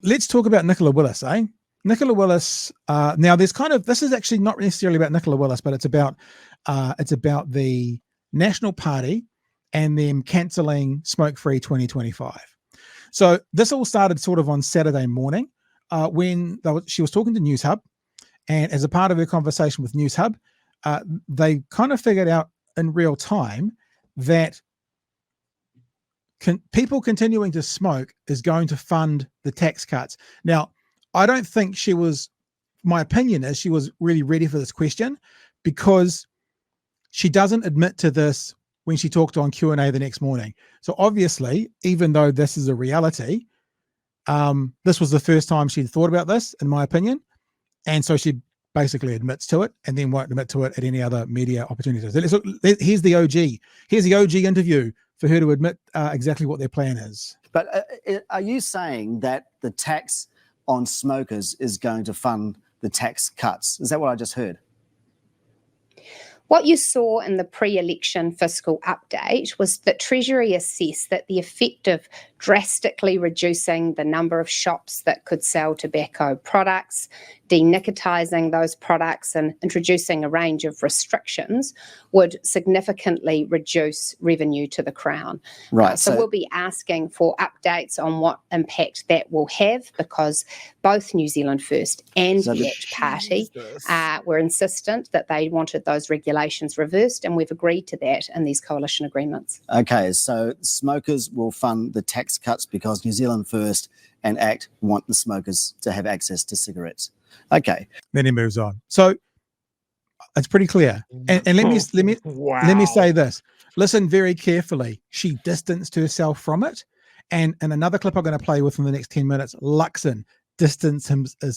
let's talk about Nicola Willis, eh? Nicola Willis. Now, this is actually not necessarily about Nicola Willis, but it's about the National Party and them cancelling Smoke-Free 2025. So this all started sort of on Saturday morning when she was talking to News Hub, and as a part of her conversation with News Hub, they kind of figured out in real time that people continuing to smoke is going to fund the tax cuts. Now, I don't think my opinion is she was really ready for this question, because she doesn't admit to this when she talked on Q&A the next morning. So obviously, even though this is a reality, this was the first time she'd thought about this, in my opinion. And so she basically admits to it and then won't admit to it at any other media opportunities. Here's the OG. Here's the OG interview for her to admit exactly what their plan is. But are you saying that the tax on smokers is going to fund the tax cuts? Is that what I just heard? What you saw in the pre-election fiscal update was that Treasury assessed that the effect of drastically reducing the number of shops that could sell tobacco products, denicotising those products and introducing a range of restrictions would significantly reduce revenue to the Crown. Right. So we'll be asking for updates on what impact that will have, because both New Zealand First and the ACT Party were insistent that they wanted those regulations reversed, and we've agreed to that in these coalition agreements. Okay, so smokers will fund the tax cuts because New Zealand First and ACT want the smokers to have access to cigarettes. Okay. Then he moves on. So it's pretty clear. And let me say this. Listen very carefully. She distanced herself from it. And another clip I'm going to play within the next 10 minutes, Luxon distanced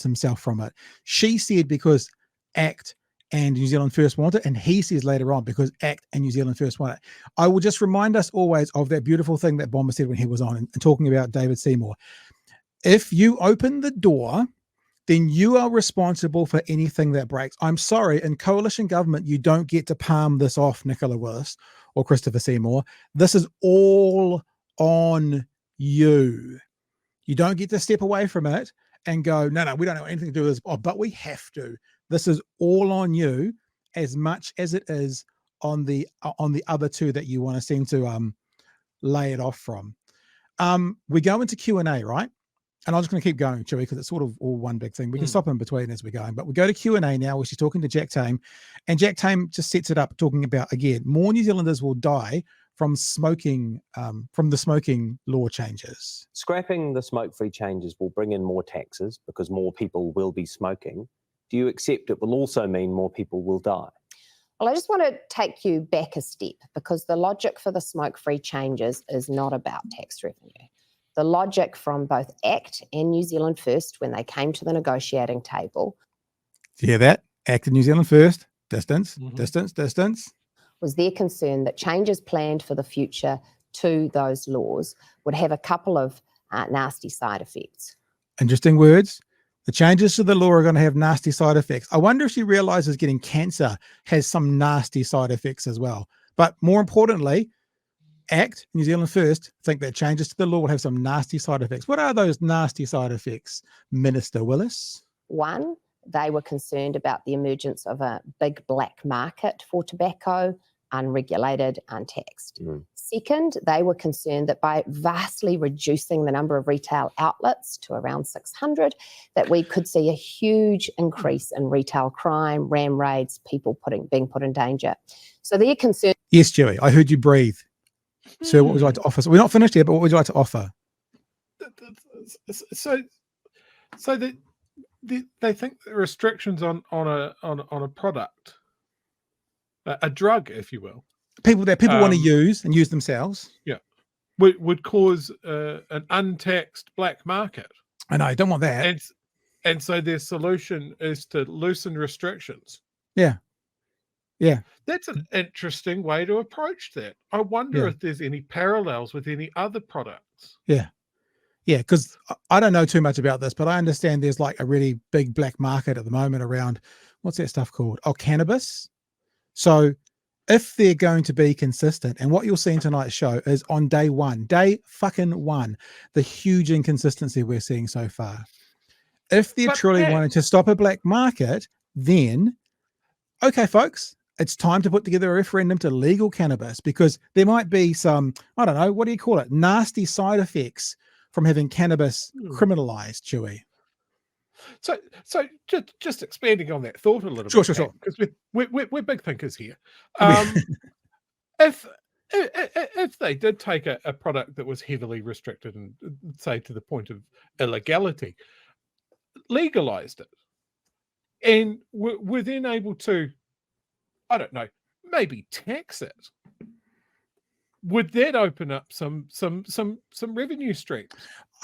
himself from it. She said because ACT and New Zealand First want it, and he says later on because ACT and New Zealand First want it. I will just remind us always of that beautiful thing that Bomber said when he was on and talking about David Seymour. If you open the door, then you are responsible for anything that breaks. I'm sorry, in coalition government, you don't get to palm this off Nicola Willis or Christopher Seymour. This is all on you. You don't get to step away from it and go, no, we don't have anything to do with this. Oh, but we have to. This is all on you as much as it is on the other two that you want to seem to lay it off from. We go into Q&A, right? And I'm just going to keep going, Chewy, because it's sort of all one big thing. We can stop in between as we're going. But we go to Q&A now, where she's talking to Jack Tame. And Jack Tame just sets it up, talking about, again, more New Zealanders will die from smoking, from the smoking law changes. Scrapping the smoke-free changes will bring in more taxes because more people will be smoking. Do you accept it will also mean more people will die? Well, I just want to take you back a step, because the logic for the smoke-free changes is not about tax revenue. The logic from both ACT and New Zealand First, when they came to the negotiating table. Do you hear that? ACT and New Zealand First, distance, was their concern that changes planned for the future to those laws would have a couple of nasty side effects. Interesting words. The changes to the law are going to have nasty side effects. I wonder if she realizes getting cancer has some nasty side effects as well. But more importantly, ACT, New Zealand First, think that changes to the law will have some nasty side effects. What are those nasty side effects, Minister Willis? One, they were concerned about the emergence of a big black market for tobacco, unregulated, untaxed. Second, they were concerned that by vastly reducing the number of retail outlets to around 600, that we could see a huge increase in retail crime, ram raids, people being put in danger. So they're concerned. Yes, Joey, I heard you breathe. Sir, what would you like to offer? So we're not finished yet, but what would you like to offer? So they think the restrictions on a product, a drug, if you will, people want to use and use themselves, would cause an untaxed black market. I know, don't want that. And so their solution is to loosen restrictions. Yeah. That's an interesting way to approach that. I wonder if there's any parallels with any other products. Yeah, because I don't know too much about this, but I understand there's like a really big black market at the moment around, what's that stuff called? Oh, cannabis. So if they're going to be consistent, and what you'll see in tonight's show is on day one, the huge inconsistency we're seeing so far. If they're truly wanting to stop a black market, then, okay, folks, it's time to put together a referendum to legal cannabis, because there might be some, I don't know, what do you call it, nasty side effects from having cannabis criminalized, Chewy. So just expanding on that thought a little bit. Sure. Because we're big thinkers here. If they did take a product that was heavily restricted and say to the point of illegality, legalized it, and were then able to, I don't know, maybe tax it, would that open up some revenue streams?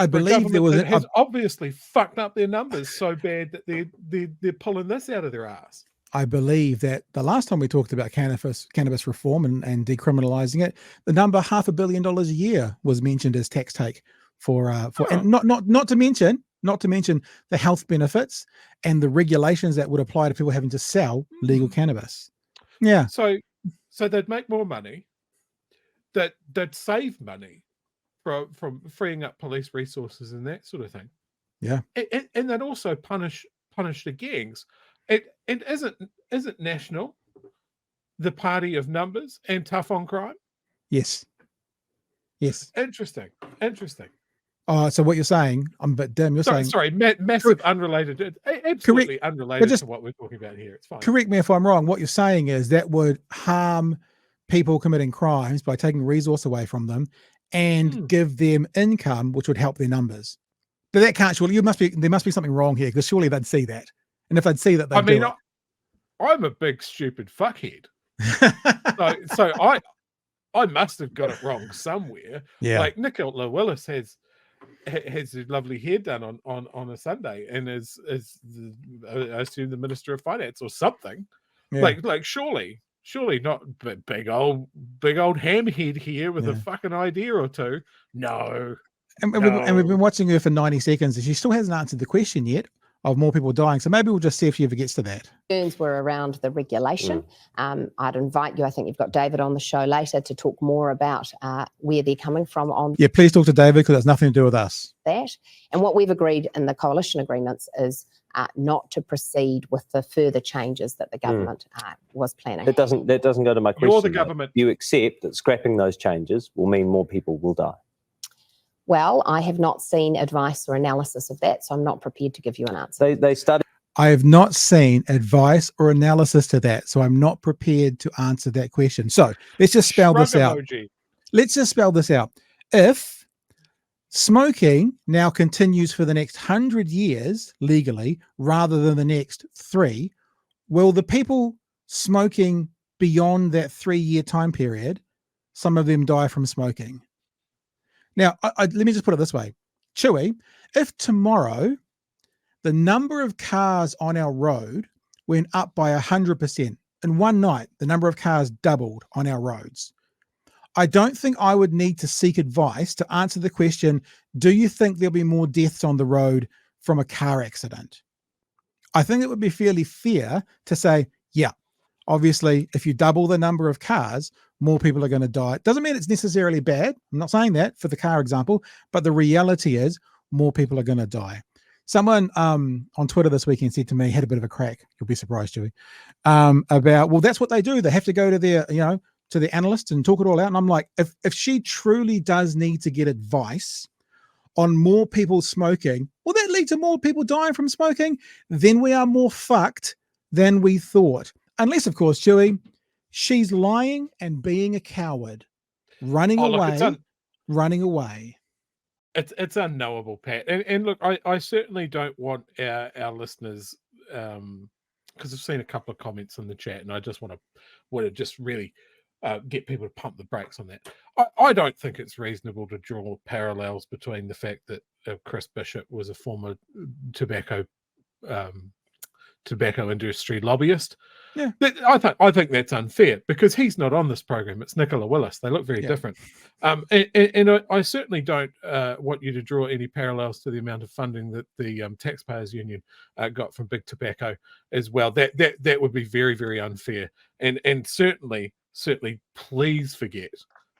I believe there was has obviously fucked up their numbers so bad that they're pulling this out of their ass. I believe that the last time we talked about cannabis reform and decriminalizing it, the number $500 million a year was mentioned as tax take and not to mention the health benefits and the regulations that would apply to people having to sell legal cannabis. Yeah. So they'd make more money. They'd save money from freeing up police resources and that sort of thing. Yeah. And they'd also punish the gangs. And isn't National the party of numbers and tough on crime? Yes. Interesting. Oh, so what you're saying, I'm a bit dim. You're saying massive unrelated, absolutely unrelated to what we're talking about here. It's fine. Correct me if I'm wrong. What you're saying is that would harm people committing crimes by taking resource away from them and give them income, which would help their numbers. But that can't surely. There must be something wrong here, because surely they'd see that, and if they'd see that, they'd I'm a big stupid fuckhead, so I must have got it wrong somewhere. Yeah, like Nicola Willis has his lovely hair done on a Sunday, and is I assume the Minister of Finance or something. Yeah. Like surely not big old hamhead here with a fucking idea or two. No. And we've been watching her for 90 seconds, and she still hasn't answered the question yet of more people dying. So maybe we'll just see if she ever gets to that. Concerns were around the regulation. I'd invite you, I think you've got David on the show later, to talk more about where they're coming from on. Yeah, please talk to David, because it's nothing to do with us. That. And what we've agreed in the coalition agreements is not to proceed with the further changes that the government was planning. That doesn't go to my question. You're the government. You accept that scrapping those changes will mean more people will die. Well, I have not seen advice or analysis of that, so I'm not prepared to give you an answer. They studied. I have not seen advice or analysis to that, so I'm not prepared to answer that question. So let's just spell this out. Let's just spell this out. If smoking now continues for the next 100 years legally rather than the next 3, will the people smoking beyond that 3-year time period, some of them die from smoking? Now, let me just put it this way. Chewy, if tomorrow the number of cars on our road went up by 100%, in one night, the number of cars doubled on our roads, I don't think I would need to seek advice to answer the question, do you think there'll be more deaths on the road from a car accident? I think it would be fairly fair to say, yeah, obviously, if you double the number of cars, more people are going to die. It doesn't mean it's necessarily bad. I'm not saying that for the car example, but the reality is more people are going to die. Someone on Twitter this weekend said to me, had a bit of a crack, you'll be surprised, Joey, about, well, that's what they do. They have to go to their, to the analysts and talk it all out. And I'm like, if she truly does need to get advice on more people smoking, will that lead to more people dying from smoking? Then we are more fucked than we thought. Unless, of course, Chewy, she's lying and being a coward, running away. It's unknowable, Pat. And look, I certainly don't want our listeners, because I've seen a couple of comments in the chat, and I just want to just really get people to pump the brakes on that. I don't think it's reasonable to draw parallels between the fact that Chris Bishop was a former tobacco tobacco industry lobbyist. Yeah. I think that's unfair because he's not on this program. It's Nicola Willis. They look very different. And I certainly don't want you to draw any parallels to the amount of funding that the Taxpayers Union got from Big Tobacco as well. That would be very, very unfair. And certainly, please forget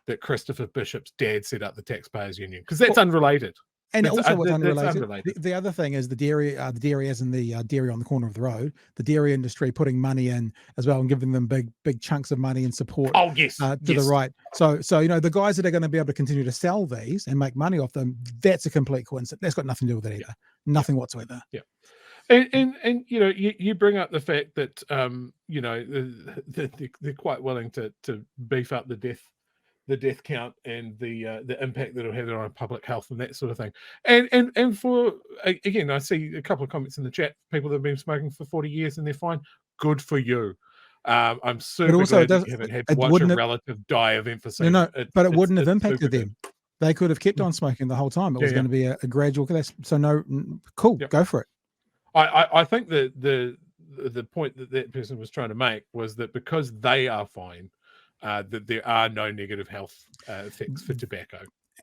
that Christopher Bishop's dad set up the Taxpayers Union, because that's unrelated. And That's also what's unrelated. The other thing is the dairy as in the dairy on the corner of the road, the dairy industry putting money in as well and giving them big chunks of money and support Oh, yes. to the right. So the guys that are going to be able to continue to sell these and make money off them, that's a complete coincidence. That's got nothing to do with it either. Nothing whatsoever. Yeah. And you bring up the fact that they're quite willing to beef up the death count and the impact that it'll have on public health and that sort of thing. And for, again, I see a couple of comments in the chat, people that have been smoking for 40 years and they're fine. Good for you. I'm super glad that you haven't had to watch a relative die of emphysema. No, but it wouldn't have impacted them. They could have kept on smoking the whole time. It was going to be a gradual. So cool, go for it. I think the point that person was trying to make was that because they are fine, that there are no negative health effects for tobacco.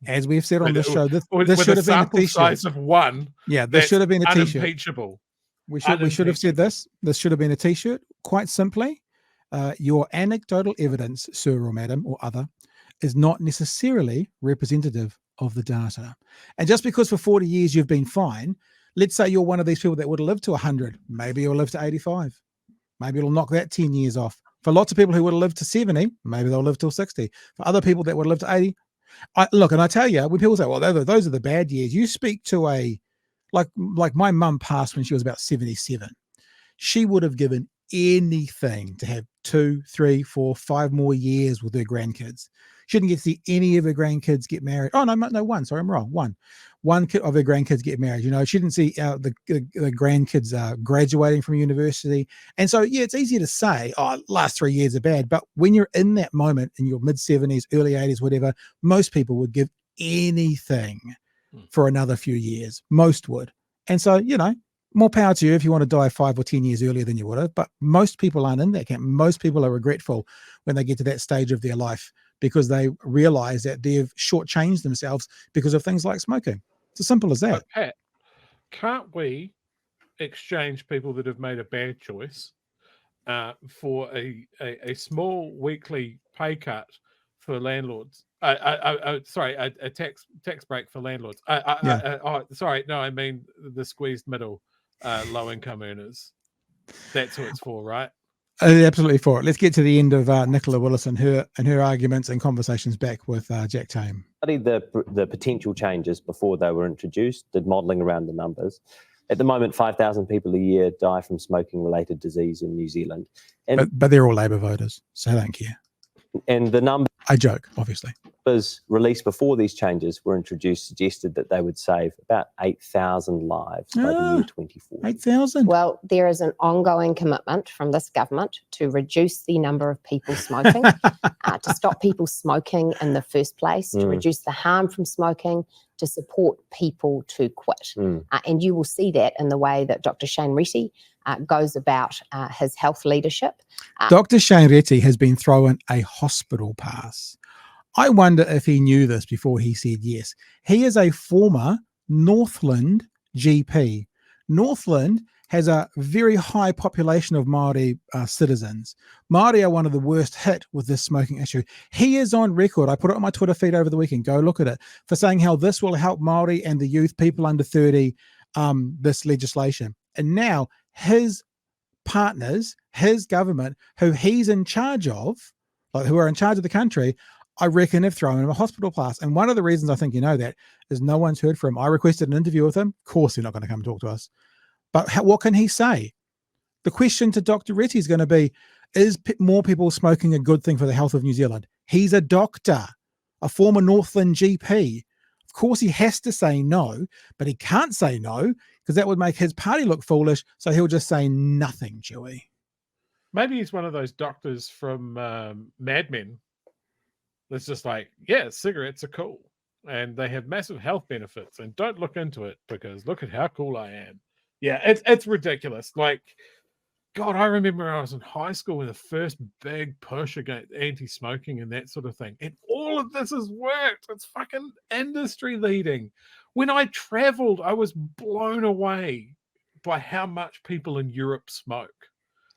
As we've said on this show, this should have been a t-shirt. Size of one. Yeah, this should have been a t-shirt. Unimpeachable. We should have said this. This should have been a t-shirt. Quite simply, your anecdotal evidence, sir or madam or other, is not necessarily representative of the data. And just because for 40 years you've been fine, let's say you're one of these people that would have lived to 100. Maybe you'll live to 85. Maybe it'll knock that 10 years off. For lots of people who would have lived to 70, maybe they'll live till 60. For other people that would have lived to 80, and I tell you, when people say, well, those are the bad years, you speak to like my mum passed when she was about 77. She would have given anything to have 2, 3, 4, 5 more years with her grandkids. She didn't get to see any of her grandkids get married. Oh, no, one. Sorry, I'm wrong. One kid of her grandkids get married. She didn't see the grandkids graduating from university. And so, it's easy to say, last 3 years are bad. But when you're in that moment in your mid-70s, early 80s, whatever, most people would give anything for another few years. Most would. And so, more power to you if you want to die 5 or 10 years earlier than you would have. But most people aren't in that camp. Most people are regretful when they get to that stage of their life because they realize that they've shortchanged themselves because of things like smoking. It's as simple as that. But Pat, can't we exchange people that have made a bad choice for a small weekly pay cut for landlords? Sorry, a tax break for landlords. I mean the squeezed middle, low income earners. That's who it's for, right? Absolutely for it. Let's get to the end of Nicola Willis and her arguments and conversations back with Jack Tame. Studied the potential changes before they were introduced, did modelling around the numbers. At the moment, 5,000 people a year die from smoking-related disease in New Zealand. But they're all Labour voters, so I don't care. And the numbers... I joke, obviously. Released before these changes were introduced suggested that they would save about 8,000 lives by the year 2040. 8,000? Well, there is an ongoing commitment from this government to reduce the number of people smoking, to stop people smoking in the first place, to reduce the harm from smoking, to support people to quit. And you will see that in the way that Dr. Shane Reti goes about his health leadership. Dr. Shane Reti has been thrown a hospital pass. I wonder if he knew this before he said yes. He is a former Northland GP. Northland has a very high population of Māori citizens. Māori are one of the worst hit with this smoking issue. He is on record, I put it on my Twitter feed over the weekend, go look at it, for saying how this will help Māori and the youth, people under 30, this legislation. And now his partners, his government, who he's in charge of, who are in charge of the country, I reckon have thrown him a hospital pass. And one of the reasons I think you know that is no one's heard from him. I requested an interview with him. Of course, they're not going to come talk to us. But what can he say? The question to Dr. Reti is going to be, is more people smoking a good thing for the health of New Zealand? He's a doctor, a former Northland GP. Of course, he has to say no, but he can't say no because that would make his party look foolish. So he'll just say nothing, Chewy. Maybe he's one of those doctors from Mad Men. That's just like, yeah, cigarettes are cool and they have massive health benefits, and don't look into it because look at how cool I am. Yeah, it's ridiculous. Like, God, I remember I was in high school when the first big push against anti-smoking and that sort of thing. And all of this has worked. It's fucking industry leading. When I traveled, I was blown away by how much people in Europe smoke.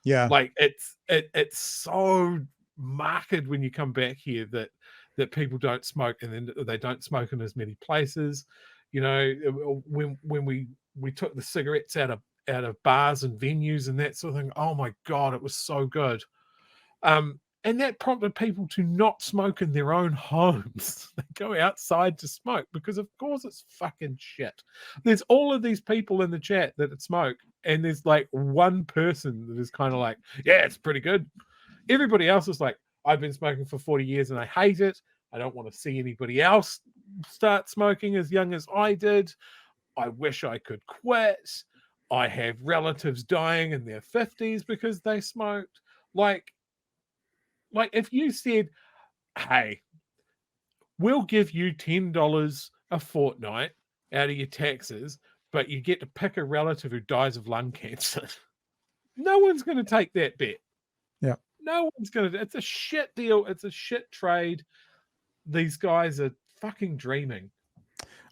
Yeah. Like it's so marked when you come back here that people don't smoke, and then they don't smoke in as many places. You know, when we took the cigarettes out of bars and venues and that sort of thing. Oh my God, it was so good. And that prompted people to not smoke in their own homes. They go outside to smoke because, of course, it's fucking shit. There's all of these people in the chat that smoke, and there's like one person that is kind of like, yeah, it's pretty good. Everybody else is like, I've been smoking for 40 years and I hate it. I don't want to see anybody else start smoking as young as I did. I wish I could quit. I have relatives dying in their 50s because they smoked. Like if you said, hey, we'll give you $10 a fortnight out of your taxes, but you get to pick a relative who dies of lung cancer. No one's going to take that bet. Yeah. No one's going to. It's a shit deal. It's a shit trade. These guys are fucking dreaming.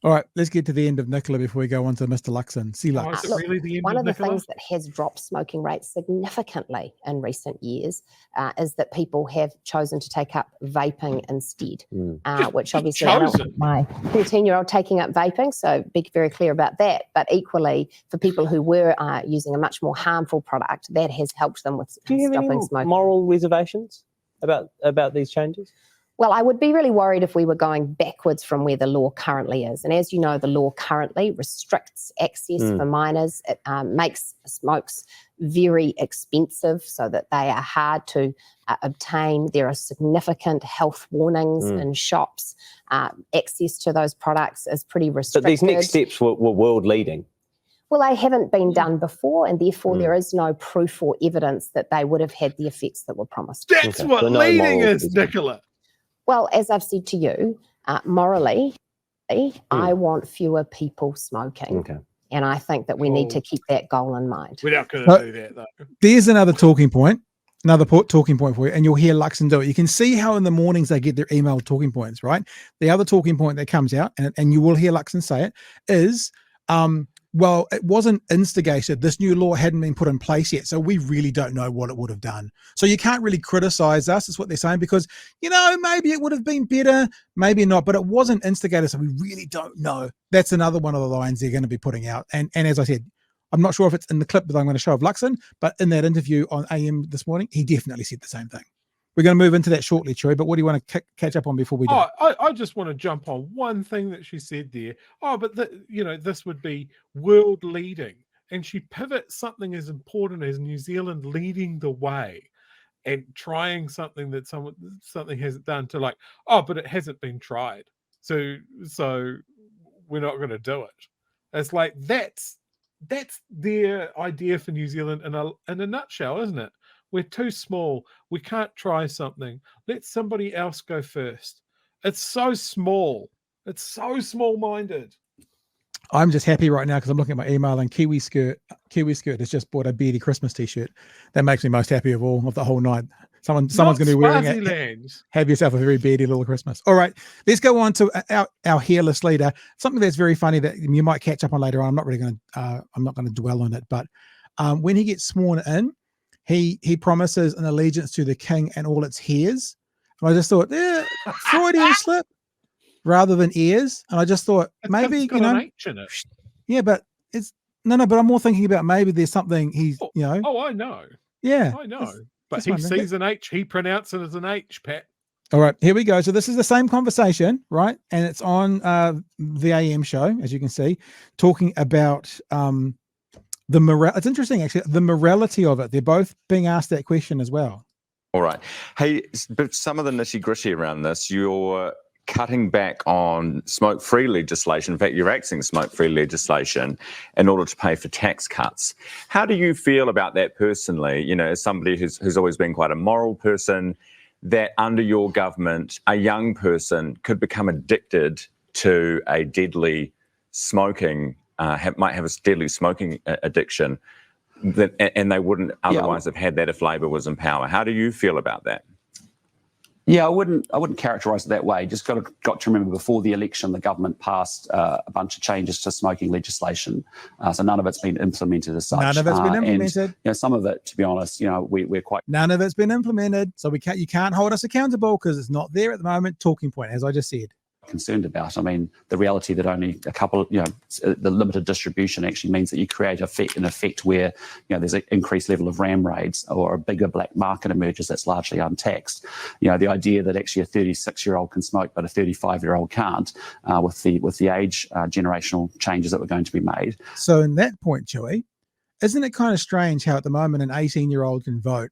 All right, let's get to the end of Nicola before we go on to Mr. Luxon. See, Lux. Is it really the end one of the Nicola? things that has dropped smoking rates significantly in recent years is that people have chosen to take up vaping instead, which obviously I don't want my 13-year-old taking up vaping, so be very clear about that. But equally, for people who were using a much more harmful product, that has helped them with Do you have stopping any smoking. moral reservations about these changes? Well, I would be really worried if we were going backwards from where the law currently is. And as you know, the law currently restricts access for minors. It makes smokes very expensive so that they are hard to obtain. There are significant health warnings in shops. Access to those products is pretty restricted. But these next steps were world leading. Well, they haven't been done before, and therefore there is no proof or evidence that they would have had the effects that were promised. That's what So no leading moral is, Nicola. Well, as I've said to you, morally, I want fewer people smoking. Okay. And I think that we need to keep that goal in mind. We're not going to do that, though. There's another talking point talking point for you, and you'll hear Luxon do it. You can see how in the mornings they get their email talking points, right? The other talking point that comes out, and you will hear Luxon say it, is, well, it wasn't instigated. This new law hadn't been put in place yet, so we really don't know what it would have done. So you can't really criticize us, is what they're saying, because, you know, maybe it would have been better, maybe not, but it wasn't instigated, so we really don't know. That's another one of the lines they're going to be putting out. And as I said, I'm not sure if it's in the clip that I'm going to show of Luxon, but in that interview on AM this morning, he definitely said the same thing. We're going to move into that shortly, Chewy, but what do you want to catch up on before we do? I just want to jump on one thing that she said there. But this would be world leading. And she pivots something as important as New Zealand leading the way and trying something that something hasn't done to like, but it hasn't been tried. So we're not going to do it. It's like, that's their idea for New Zealand in a nutshell, isn't it? We're too small. We can't try something. Let somebody else go first. It's so small. It's so small-minded. I'm just happy right now because I'm looking at my email, and Kiwi Skirt has just bought a beardy Christmas t-shirt. That makes me most happy of the whole night. Someone's going to be wearing it. Have yourself a very beardy little Christmas. All right, let's go on to our hairless leader. Something that's very funny that you might catch up on later on. I'm not going to dwell on it, but when he gets sworn in, he promises an allegiance to the king and all its heirs. And I just thought, Freudian slip rather than heirs. And I just thought maybe, it's got an H in it. Yeah, but it's no, but I'm more thinking about maybe there's something he's, Oh, I know. Yeah. I know. But he sees an H, he pronounces it as an H, Pat. All right, here we go. So this is the same conversation, right? And it's on the AM show, as you can see, talking about it's interesting, actually, the morality of it. They're both being asked that question as well. All right. Hey, but some of the nitty-gritty around this, you're cutting back on smoke-free legislation. In fact, you're axing smoke-free legislation in order to pay for tax cuts. How do you feel about that personally? As somebody who's always been quite a moral person, that under your government, a young person could become addicted to a deadly smoking might have a deadly smoking addiction. and they wouldn't otherwise have had that if Labor was in power. How do you feel about that? Yeah, I wouldn't characterise it that way. Just got to remember, before the election, the government passed a bunch of changes to smoking legislation. So none of it's been implemented as such. None of it's been implemented. And, some of it, to be honest, we're quite. None of it's been implemented. So you can't hold us accountable because it's not there at the moment. Talking point, as I just said. Concerned about. I mean, the reality that only a couple, the limited distribution actually means that you create an effect where, there's an increased level of ram raids or a bigger black market emerges that's largely untaxed. The idea that actually a 36-year-old can smoke but a 35-year-old can't, with the age generational changes that were going to be made. So in that point, Chewy, isn't it kind of strange how at the moment an 18-year-old can vote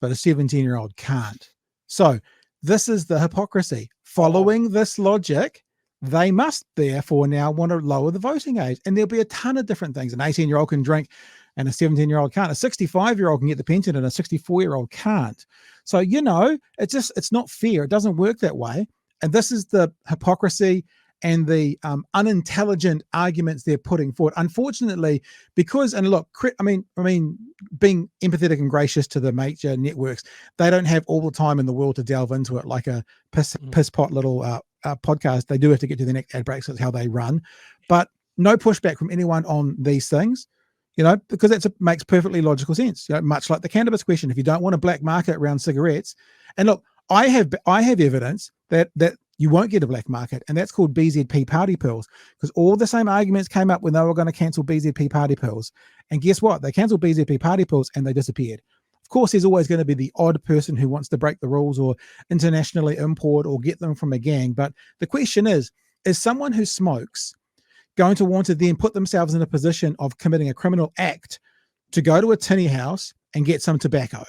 but a 17-year-old can't? So this is the hypocrisy. Following this logic, they must therefore now want to lower the voting age. And there'll be a ton of different things. An 18-year-old can drink and a 17-year-old can't. A 65-year-old can get the pension and a 64-year-old can't. So, it's not fair. It doesn't work that way. And this is the hypocrisy and the unintelligent arguments they're putting forward. Unfortunately, because, and look, I mean, being empathetic and gracious to the major networks, they don't have all the time in the world to delve into it like a piss pot little podcast. They do have to get to the next ad breaks. That's how they run. But no pushback from anyone on these things, because that makes perfectly logical sense. Much like the cannabis question, if you don't want a black market around cigarettes, and look, I have evidence that you won't get a black market, and that's called BZP party pills, because all the same arguments came up when they were going to cancel BZP party pills. And guess what? They cancelled BZP party pills and they disappeared. Of course, there's always going to be the odd person who wants to break the rules or internationally import or get them from a gang. But the question is someone who smokes going to want to then put themselves in a position of committing a criminal act to go to a tinny house and get some tobacco?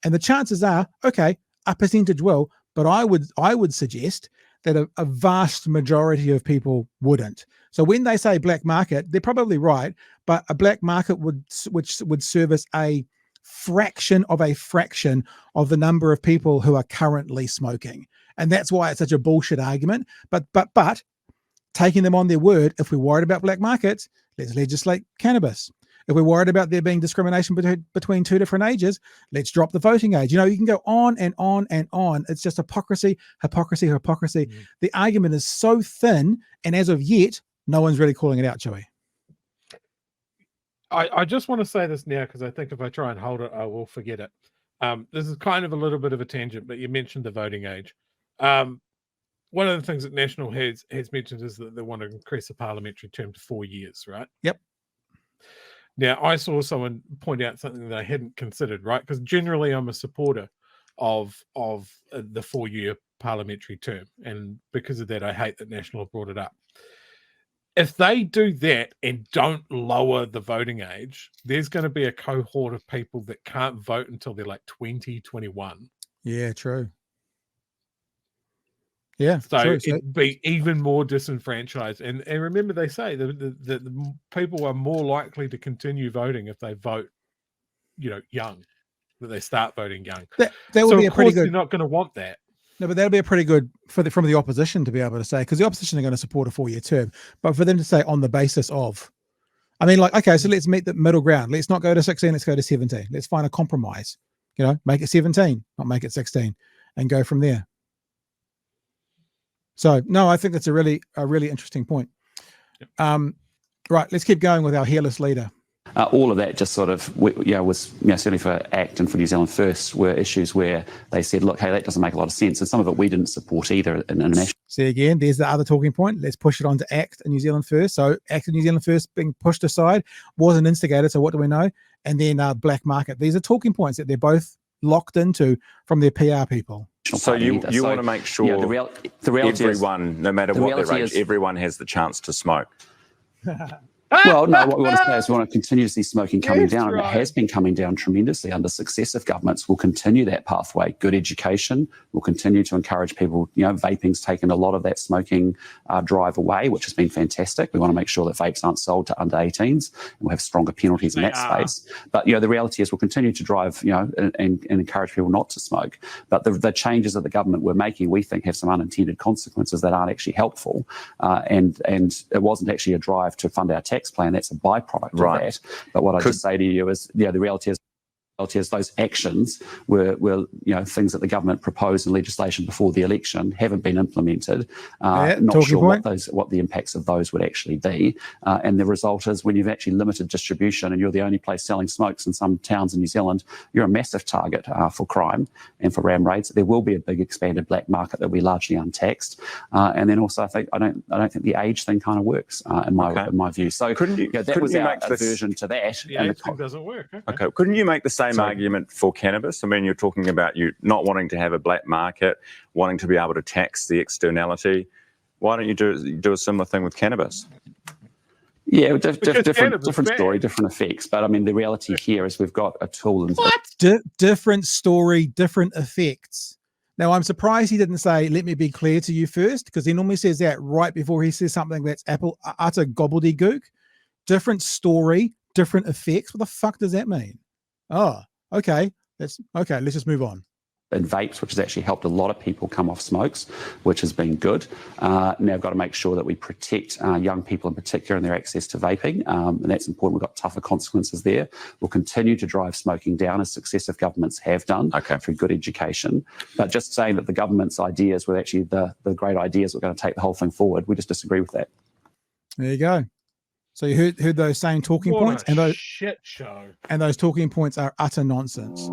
And the chances are, okay, a percentage will, but I would suggest that a vast majority of people wouldn't. So when they say black market, they're probably right, but a black market would service a fraction of the number of people who are currently smoking. And that's why it's such a bullshit argument. But taking them on their word, if we're worried about black markets, let's legislate cannabis. If we're worried about there being discrimination between two different ages, let's drop the voting age. You can go on and on and on. It's just hypocrisy. Mm-hmm. The argument is so thin, and as of yet, no one's really calling it out, Joey. I just want to say this now because I think if I try and hold it, I will forget it. This is kind of a little bit of a tangent, but you mentioned the voting age. One of the things that National has mentioned is that they want to increase the parliamentary term to 4 years, right? Yep. Now, I saw someone point out something that I hadn't considered, right? Because generally I'm a supporter of the 4-year parliamentary term. And because of that, I hate that National have brought it up. If they do that and don't lower the voting age, there's going to be a cohort of people that can't vote until they're like 20, 21. Yeah, true. Yeah, so true. It'd be even more disenfranchised. And remember, they say that the people are more likely to continue voting if they vote, young, that they start voting young. That would be a pretty good. You're not going to want that. No, but that'll be a pretty good from the opposition to be able to say, because the opposition are going to support a 4-year term, but for them to say on the basis of, okay, so let's meet the middle ground. Let's not go to 16. Let's go to 17. Let's find a compromise. Make it 17, not make it 16, and go from there. So no, I think that's a really interesting point. Right, let's keep going with our hairless leader. All of that just sort of, was certainly for ACT and for New Zealand First were issues where they said, look, hey, that doesn't make a lot of sense. And some of it we didn't support either in international. See, again, there's the other talking point. Let's push it on to ACT and New Zealand First. So ACT and New Zealand First being pushed aside was an instigator. So what do we know? And then black market. These are talking points that they're both locked into from their PR people. So you want to make sure the reality everyone, is, no matter what their age, everyone has the chance to smoke. Well, no, what we want to say is we want to continue to see smoking coming down, right. and it has been coming down tremendously under successive governments. We'll continue that pathway. Good education. We'll continue to encourage people. Vaping's taken a lot of that smoking drive away, which has been fantastic. We want to make sure that vapes aren't sold to under 18s, and we'll have stronger penalties in that space. But, the reality is we'll continue to drive, and encourage people not to smoke. But the changes that the government were making, we think, have some unintended consequences that aren't actually helpful. And it wasn't actually a drive to fund our tax tax plan. That's a byproduct of that. But what I just say to you is, the reality is those actions were things that the government proposed in legislation before the election haven't been implemented. Not sure what the impacts of those would actually be. And the result is, when you've actually limited distribution and you're the only place selling smokes in some towns in New Zealand, you're a massive target for crime and for ram raids. There will be a big expanded black market that will be largely untaxed. And then also, I don't think the age thing kind of works in my view. So that was our aversion to that. The age thing doesn't work. Okay. Couldn't you make the same argument for cannabis? I mean, you're talking about you not wanting to have a black market, wanting to be able to tax the externality. Why don't you do a similar thing with cannabis? Yeah, different story, different effects. But I mean, the reality here is we've got a tool. Different story, different effects. Now, I'm surprised he didn't say, let me be clear to you first, because he normally says that right before he says something that's utter gobbledygook. Different story, different effects. What the fuck does that mean? Oh, okay. Let's just move on. And vapes, which has actually helped a lot of people come off smokes, which has been good. Now we've got to make sure that we protect young people in particular and their access to vaping, and that's important. We've got tougher consequences there. We'll continue to drive smoking down, as successive governments have done through good education. But just saying that the government's ideas were actually the great ideas that are going to take the whole thing forward, we just disagree with that. There you go. So you heard those same talking points, and those shit show. And those talking points are utter nonsense.